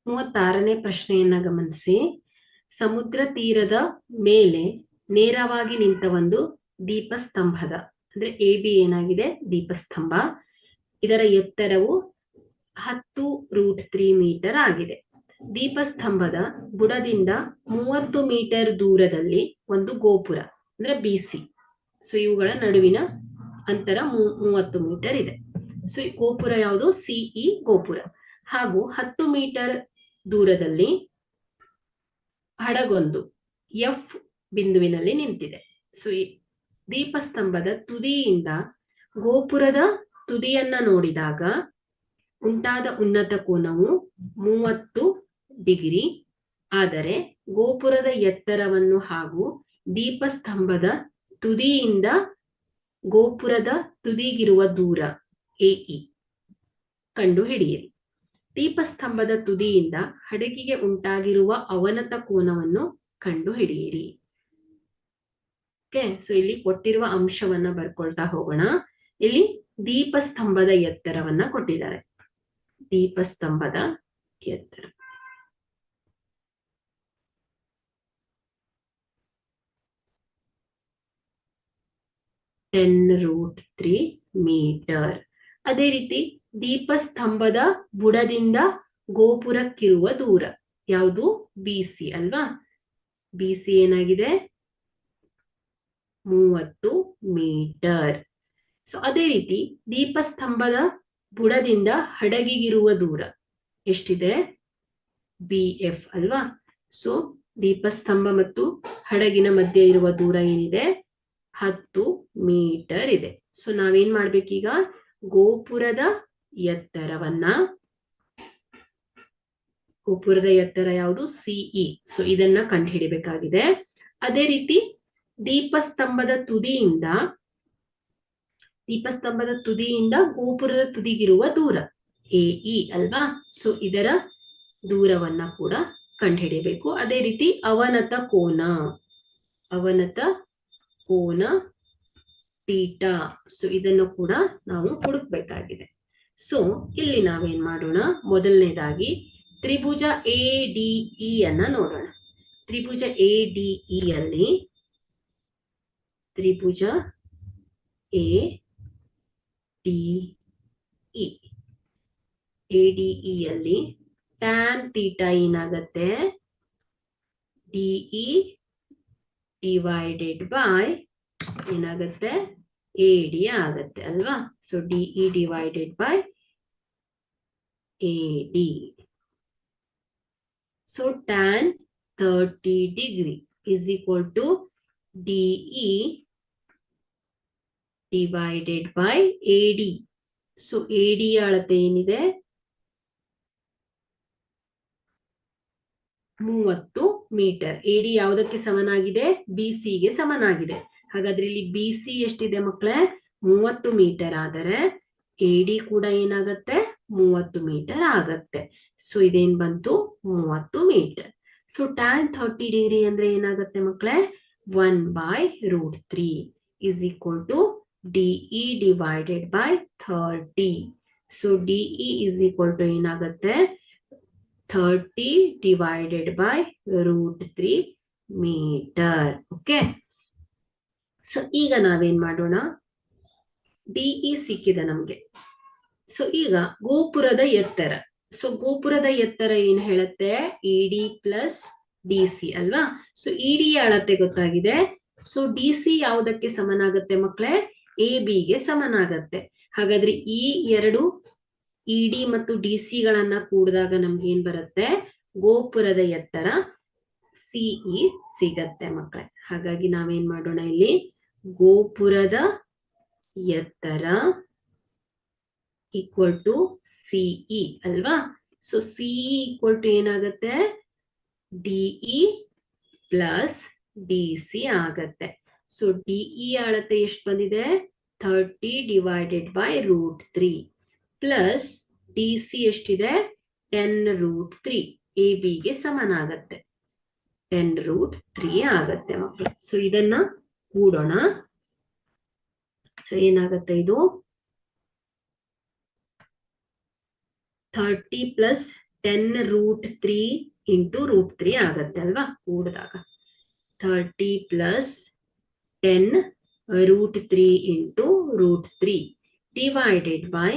36ನೇ ಪ್ರಶ್ನೆಯನ್ನ ಗಮನಿಸಿ. ಸಮುದ್ರ ತೀರದ ಮೇಲೆ ನೇರವಾಗಿ ನಿಂತ ಒಂದು ದೀಪಸ್ತಂಭದ ಅಂದ್ರೆ AB ಏನಾಗಿದೆ, ದೀಪಸ್ತಂಭ. ಇದರ ಎತ್ತರವು 10√3 ಮೀಟರ್ ಆಗಿದೆ. ದೀಪಸ್ತಂಭದ ಬುಡದಿಂದ 30 ಮೀಟರ್ ದೂರದಲ್ಲಿ ಒಂದು ಗೋಪುರ ಅಂದ್ರೆ BC. ಸೊ ಇವುಗಳ ನಡುವಿನ ಅಂತರ 30 ಮೀಟರ್ ಇದೆ. ಸೊ ಈ ಗೋಪುರ ಯಾವುದು, CE ಗೋಪುರ. ಹಾಗೂ 10 ಮೀಟರ್ ದೂರದಲ್ಲಿ ಹಡಗೊಂದು F ಬಿಂದುವಿನಲ್ಲಿ ನಿಂತಿದೆ. ಸೊ ಈ ದೀಪಸ್ತಂಭದ ತುದಿಯಿಂದ ಗೋಪುರದ ತುದಿಯನ್ನ ನೋಡಿದಾಗ ಉಂಟಾದ ಉನ್ನತ ಕೋನವು 30 ಡಿಗ್ರಿ. ಆದರೆ ಗೋಪುರದ ಎತ್ತರವನ್ನು ಹಾಗೂ ದೀಪಸ್ತಂಭದ ತುದಿಯಿಂದ ಗೋಪುರದ ತುದಿಗಿರುವ ದೂರ AE ಕಂಡು ಹಿಡಿಯಿರಿ. ದೀಪಸ್ತಂಭದ ತುದಿಯಿಂದ ಹಡಗಿಗೆ ಉಂಟಾಗಿರುವ ಅವನತ ಕೋನವನ್ನು ಕಂಡು ಹಿಡಿಯಿರಿ. ಓಕೆ, ಸೊ ಇಲ್ಲಿ ಕೊಟ್ಟಿರುವ ಅಂಶವನ್ನ ಬರ್ಕೊಳ್ತಾ ಹೋಗೋಣ. ಇಲ್ಲಿ ದೀಪಸ್ತಂಭದ ಎತ್ತರವನ್ನ ಕೊಟ್ಟಿದ್ದಾರೆ. ದೀಪಸ್ತಂಭದ ಎತ್ತರ 10√3 ಮೀಟರ್. ಅದೇ ರೀತಿ ದೀಪಸ್ತಂಭದ ಬುಡದಿಂದ ಗೋಪುರಕ್ಕಿರುವ ದೂರ ಯಾವುದು, BC ಅಲ್ವಾ. BC ಏನಾಗಿದೆ, 30 ಮೀಟರ್. ಸೊ ಅದೇ ರೀತಿ ದೀಪಸ್ತಂಭದ ಬುಡದಿಂದ ಹಡಗಿಗಿರುವ ದೂರ ಎಷ್ಟಿದೆ, BF ಅಲ್ವಾ. ಸೊ ದೀಪಸ್ತಂಭ ಮತ್ತು ಹಡಗಿನ ಮಧ್ಯೆ ಇರುವ ದೂರ ಏನಿದೆ, 10 ಮೀಟರ್ ಇದೆ. ಸೊ ನಾವೇನ್ ಮಾಡ್ಬೇಕೀಗ, ಗೋಪುರದ ಎತ್ತರ ಯಾವುದು, CE. ಸೊ ಇದನ್ನ ಕಂಡುಹಿಡಿಬೇಕಾಗಿದೆ. ಅದೇ ರೀತಿ ದೀಪಸ್ತಂಭದ ತುದಿಯಿಂದ ಗೋಪುರದ ತುದಿಗಿರುವ ದೂರ AE ಅಲ್ವಾ. ಸೊ ಇದರ ದೂರವನ್ನ ಕೂಡ ಕಂಡುಹಿಡಿಯಬೇಕು. ಅದೇ ರೀತಿ ಅವನತ ಕೋನ ಥೀಟಾ. ಸೊ ಇದನ್ನು ಕೂಡ ನಾವು ಹುಡುಕ್ಬೇಕಾಗಿದೆ. ಸೊ ಇಲ್ಲಿ ನಾವೇನ್ ಮಾಡೋಣ, ಮೊದಲನೇದಾಗಿ ತ್ರಿಭುಜ ADE ಅನ್ನ ನೋಡೋಣ. ತ್ರಿಭುಜ ADE ಅಲ್ಲಿ ಟ್ಯಾನ್ ಥೀಟಾ ಏನಾಗತ್ತೆ, DE ಡಿವೈಡೆಡ್ ಬೈ ಏನಾಗತ್ತೆ, AD ಆಗತ್ತೆ ಅಲ್ವಾ. So DE divided by AD. So tan 30 degree is equal to DE divided by AD. So AD ಅಳತೆ ಏನಿದೆ, 30 ಮೀಟರ್. AD ಯಾವುದಕ್ಕೆ ಸಮನಾಗಿದೆ, BC ಗೆ ಸಮನಾಗಿದೆ. ಹಾಗಾದ್ರೆ ಇಲ್ಲಿ BC ಎಷ್ಟಿದೆ ಮಕ್ಕಳೇ, 30 ಮೀಟರ್. ಆದರೆ AD ಕೂಡ ಏನಾಗತ್ತೆ, 30 ಮೀಟರ್ ಆಗತ್ತೆ. ಸೊ ಇದೇನ್ ಬಂತು, 30 ಮೀಟರ್. ಸೊ ಟ್ಯಾನ್ 30 ಡಿಗ್ರಿ ಅಂದ್ರೆ ಏನಾಗತ್ತೆ ಮಕ್ಕಳೇ, 1/√3 is equal to DE divided by 30. So DE is equal to ಏನಾಗತ್ತೆ, 30 divided by √3 metre. Okay, so ಈಗ ನಾವೇನ್ ಮಾಡೋಣ, DE ಸಿಕ್ಕಿದೆ ನಮ್ಗೆ. ಸೊ ಈಗ ಗೋಪುರದ ಎತ್ತರ. ಸೊ ಗೋಪುರದ ಎತ್ತರ ಏನ್ ಹೇಳುತ್ತೆ, ED ಪ್ಲಸ್ DC ಅಲ್ವಾ. ಸೊ ED ಅಳತೆ ಗೊತ್ತಾಗಿದೆ. ಸೊ DC ಯಾವುದಕ್ಕೆ ಸಮನಾಗತ್ತೆ ಮಕ್ಕಳೇ, AB ಗೆ ಸಮನಾಗತ್ತೆ. ಹಾಗಾದ್ರೆ ಈ ಎರಡು ED ಮತ್ತು DC ಗಳನ್ನ ಕೂಡಿದಾಗ ನಮ್ಗೆ ಏನ್ ಬರುತ್ತೆ, ಗೋಪುರದ ಎತ್ತರ CE ಸಿಗತ್ತೆ ಮಕ್ಕಳೇ. ಹಾಗಾಗಿ ನಾವೇನ್ ಮಾಡೋಣ, ಇಲ್ಲಿ ಗೋಪುರದ ಎತ್ತರ ಈಕ್ವಲ್ ಟು CE ಅಲ್ವಾ. ಸೊ CE ಈಕ್ವಲ್ ಟು ಏನಾಗತ್ತೆ, DE ಪ್ಲಸ್ DC ಆಗತ್ತೆ. ಸೊ DE ಅಳತೆ ಎಷ್ಟು ಬಂದಿದೆ, 30 ಡಿವೈಡೆಡ್ ಬೈ √3 ಪ್ಲಸ್ DC ಎಷ್ಟಿದೆ, 10√3. AB ಗೆ ಸಮನಾಗತ್ತೆ, 10√3 ಆಗತ್ತೆ ಮಕ್ಕಳು. ಸೊ ಇದನ್ನ ಕೂಡೋಣ. ಸೊ ಏನಾಗತ್ತೆ, ಇದು 30 ಪ್ಲಸ್ 10√3 ಇಂಟು √3 ಆಗತ್ತೆ ಅಲ್ವಾ ಕೂಡಿದಾಗ. 30 ಪ್ಲಸ್ 10√3 ಇಂಟು √3 ಡಿವೈಡೆಡ್ ಬೈ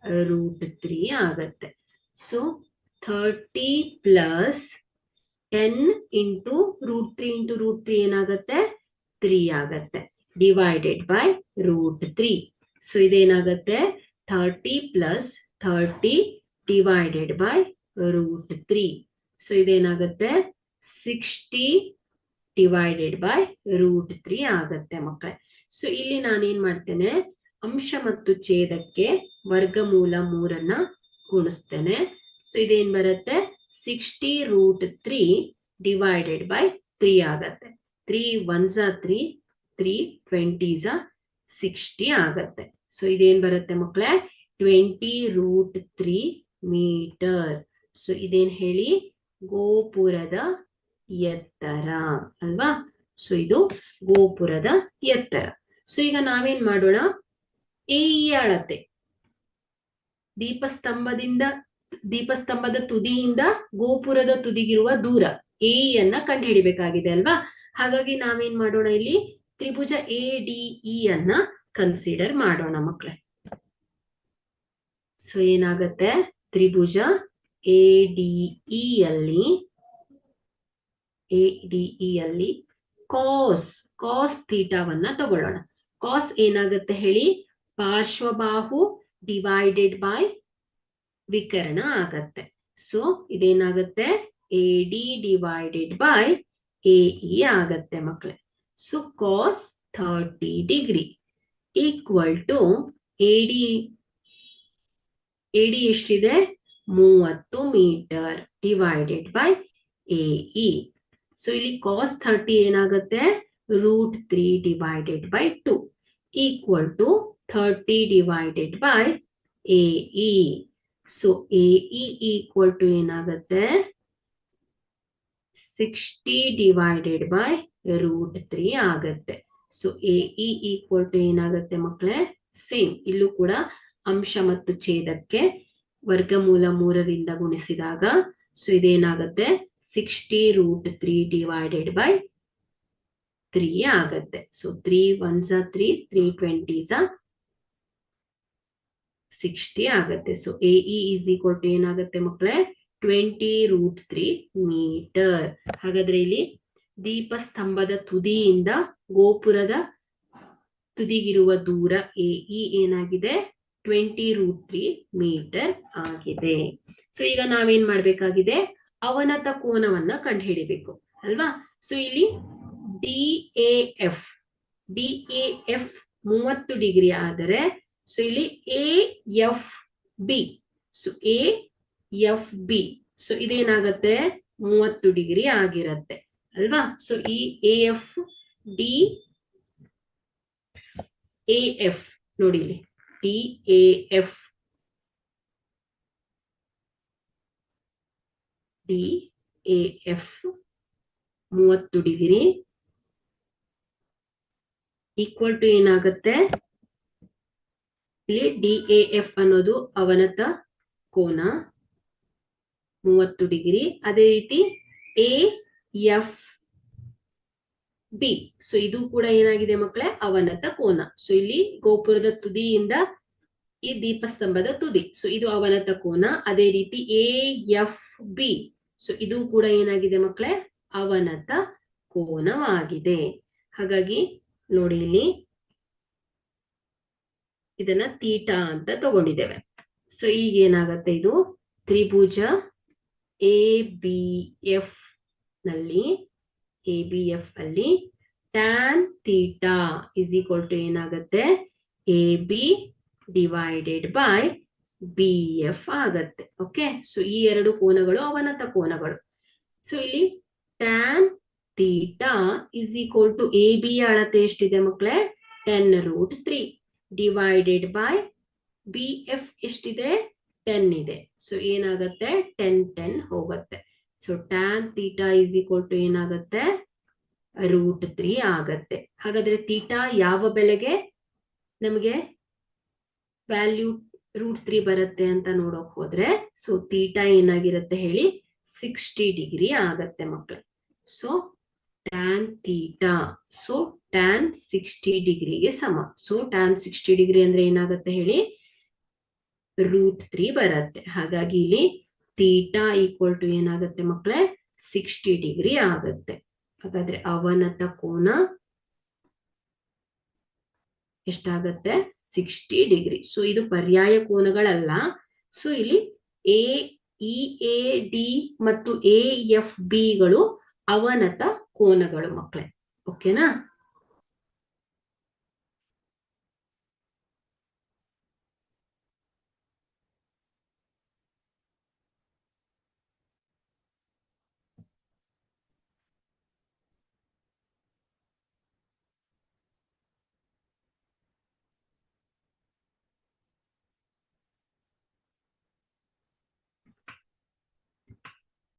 √3 ಆಗತ್ತೆ. ಸೊ 30 ಪ್ಲಸ್ 10 ಇಂಟು √3 ಇಂಟು √3 ಏನಾಗತ್ತೆ 3 ಆಗತ್ತೆ ಡಿವೈಡೆಡ್ ಬೈ √3. ಸೊ ಇದೇನಾಗತ್ತೆ 30 ಪ್ಲಸ್ 30 ಡಿವೈಡೆಡ್ ಬೈ √3. ಸೊ ಇದೇನಾಗತ್ತೆ 60 ಡಿವೈಡೆಡ್ ಬೈ √3 ಆಗತ್ತೆ ಮಕ್ಕಳೇ. ಸೊ ಇಲ್ಲಿ ನಾನೇನ್ ಮಾಡ್ತೇನೆ, ಅಂಶ ಮತ್ತು ಛೇದಕ್ಕೆ ವರ್ಗಮೂಲ 3 ಗುಣಿಸ್ತೇನೆ. ಸೊ ಇದೇನ್ ಬರುತ್ತೆ 60√3 ಡಿವೈಡೆಡ್ ಬೈ 3 ಆಗತ್ತೆ. 3 1s 3, 3 20s 60 ಆಗತ್ತೆ. ಸೊ ಇದೇನ್ ಬರುತ್ತೆ ಮಕ್ಕಳೇ 20√3 ಮೀಟರ್. ಸೊ ಇದೇನ್ ಹೇಳಿ ಗೋಪುರದ ಎತ್ತರ ಅಲ್ವಾ. ಸೊ ಇದು ಗೋಪುರದ ಎತ್ತರ. ಸೊ ಈಗ ನಾವೇನ್ ಮಾಡೋಣ, ಎ ಅಳತೆ ದೀಪಸ್ತಂಭದ ತುದಿಯಿಂದ ಗೋಪುರದ ತುದಿಗಿರುವ ದೂರ ಎ ಅನ್ನ ಕಂಡುಹಿಡಿಬೇಕಾಗಿದೆ ಅಲ್ವಾ. ಹಾಗಾಗಿ ನಾವೇನ್ ಮಾಡೋಣ, ಇಲ್ಲಿ ತ್ರಿಭುಜ ADE ಅನ್ನ ಕನ್ಸಿಡರ್ ಮಾಡೋಣ ಮಕ್ಕಳೇ. ಸೊ ಏನಾಗತ್ತೆ ತ್ರಿಭುಜ ADE ಅಲ್ಲಿ ಕಾಸ್ ಥೀಟಾವನ್ನ ತಗೊಳ್ಳೋಣ. ಕಾಸ್ ಏನಾಗತ್ತೆ ಹೇಳಿ, ಪಾರ್ಶ್ವಬಾಹು ಡಿವೈಡೆಡ್ ಬೈ ವಿಕರ್ಣ ಆಗತ್ತೆ. ಸೊ ಇದೇನಾಗತ್ತೆ AD ಡಿವೈಡೆಡ್ ಬೈ AE ಆಗತ್ತೆ ಮಕ್ಕಳೇ. So cos 30 degree equal to AD ಎಷ್ಟಿದೆ 30 metre divided by AE. So ಇಲ್ಲಿ ಕಾಸ್ 30 ಏನಾಗುತ್ತೆ √3 divided by 2 equal to 30 divided by AE. So AE equal to ಏನಾಗುತ್ತೆ 60 ಡಿವೈಡೆಡ್ ಬೈ √3 ಆಗತ್ತೆ. ಸೊ AE ಈಕ್ವಲ್ ಟು ಏನಾಗುತ್ತೆ ಮಕ್ಕಳೇ same, ಇಲ್ಲೂ ಕೂಡ ಅಂಶ ಮತ್ತು ಛೇದಕ್ಕೆ ವರ್ಗಮೂಲ 3 ಗುಣಿಸಿದಾಗ ಸೊ ಇದೇನಾಗತ್ತೆ 60√3 ಡಿವೈಡೆಡ್ ಬೈ 3 ಆಗತ್ತೆ. ಸೊ 3 1s 3, 3 20s 60 ಆಗತ್ತೆ. So AE is equal to ಏನಾಗತ್ತೆ ಮಕ್ಕಳೇ 20√3 ಮೀಟರ್. ಹಾಗಾದ್ರೆ ಇಲ್ಲಿ ದೀಪಸ್ತಂಭದ ತುದಿಯಿಂದ ಗೋಪುರದ ತುದಿಗಿರುವ ದೂರ AE ಏನಾಗಿದೆ 20√3 ಮೀಟರ್ ಆಗಿದೆ. ಸೊ ಈಗ ನಾವೇನ್ ಮಾಡ್ಬೇಕಾಗಿದೆ, ಅವನತ ಕೋನವನ್ನ ಕಂಡುಹಿಡಿಬೇಕು ಅಲ್ವಾ. ಸೊ ಇಲ್ಲಿ DAF 30 ಡಿಗ್ರಿ ಆದರೆ ಸೊ ಇಲ್ಲಿ AFB, ಸೊ AFB ಸೊ ಇದೇನಾಗತ್ತೆ 30 ಡಿಗ್ರಿ ಆಗಿರತ್ತೆ ಅಲ್ವಾ. ಸೊ ಈ AF ನೋಡಿ ಇಲ್ಲಿ DAF 30 ಡಿಗ್ರಿ ಈಕ್ವಲ್ ಟು ಏನಾಗತ್ತೆ, ಇಲ್ಲಿ DAF ಅನ್ನೋದು ಅವನತ ಕೋನ 30 ಡಿಗ್ರಿ. ಅದೇ ರೀತಿ AFB ಸೊ ಇದು ಕೂಡ ಏನಾಗಿದೆ ಮಕ್ಕಳೇ ಅವನತ ಕೋನ. ಸೊ ಇಲ್ಲಿ ಗೋಪುರದ ತುದಿಯಿಂದ ಈ ದೀಪಸ್ತಂಭದ ತುದಿ, ಸೊ ಇದು ಅವನತ ಕೋನ. ಅದೇ ರೀತಿ AFB ಸೊ ಇದು ಕೂಡ ಏನಾಗಿದೆ ಮಕ್ಕಳೇ ಅವನತ ಕೋನವಾಗಿದೆ. ಹಾಗಾಗಿ ನೋಡಿ ಇಲ್ಲಿ ಇದನ್ನ ಥೀಟಾ ಅಂತ ತಗೊಂಡಿದ್ದೇವೆ. ಸೊ ಈಗ ಏನಾಗತ್ತೆ, ಇದು ತ್ರಿಭುಜ ABF ಅಲ್ಲಿ tan theta is equal to ಏನಾಗತ್ತೆ AB ಡಿವೈಡೆಡ್ ಬೈ BF ಆಗತ್ತೆ. ಓಕೆ, ಸೊ ಈ ಎರಡು ಕೋನಗಳು ಅವನತ ಕೋನಗಳು. ಸೊ ಇಲ್ಲಿ tan theta is equal to AB ಅಳತೆ ಎಷ್ಟಿದೆ ಮಕ್ಕಳೇ 10√3 ಡಿವೈಡೆಡ್ ಬೈ BF ಎಷ್ಟಿದೆ 10 ಇದೆ. ಸೊ ಏನಾಗತ್ತೆ 10 ಹೋಗುತ್ತೆ. So tan theta is equal to ಏನಾಗತ್ತೆ √3 ಆಗತ್ತೆ. ಹಾಗಾದ್ರೆ ಥೀಟಾ ಯಾವ ಬೆಲೆಗೆ ನಮಗೆ ವ್ಯಾಲ್ಯೂ √3 ಬರುತ್ತೆ ಅಂತ ನೋಡೋಕ್ ಹೋದ್ರೆ ಸೊ ತೀಟಾ ಏನಾಗಿರುತ್ತೆ ಹೇಳಿ 60 ಡಿಗ್ರಿ ಆಗತ್ತೆ ಮಕ್ಕಳೇ. So tan theta so tan 60 ಡಿಗ್ರಿಗೆ ಸಮ. ಸೊ ಟ್ಯಾನ್ 60 ಡಿಗ್ರಿ ಅಂದ್ರೆ ಏನಾಗುತ್ತೆ ಹೇಳಿ √3 ಬರುತ್ತೆ. ಹಾಗಾಗಿ ಇಲ್ಲಿ ತೀಟಾ ಈಕ್ವಲ್ ಟು ಏನಾಗುತ್ತೆ ಮಕ್ಕಳೇ 60 ಡಿಗ್ರಿ ಆಗುತ್ತೆ. ಹಾಗಾದ್ರೆ ಅವನತ ಕೋನ ಎಷ್ಟಾಗತ್ತೆ 60 ಡಿಗ್ರಿ. ಸೊ ಇದು ಪರ್ಯಾಯ ಕೋನಗಳಲ್ಲ. ಸೊ ಇಲ್ಲಿ AEAD ಮತ್ತು AFB ಗಳು ಅವನತ ಕೋನಗಳು ಮಕ್ಕಳೇ. ಓಕೆನಾ?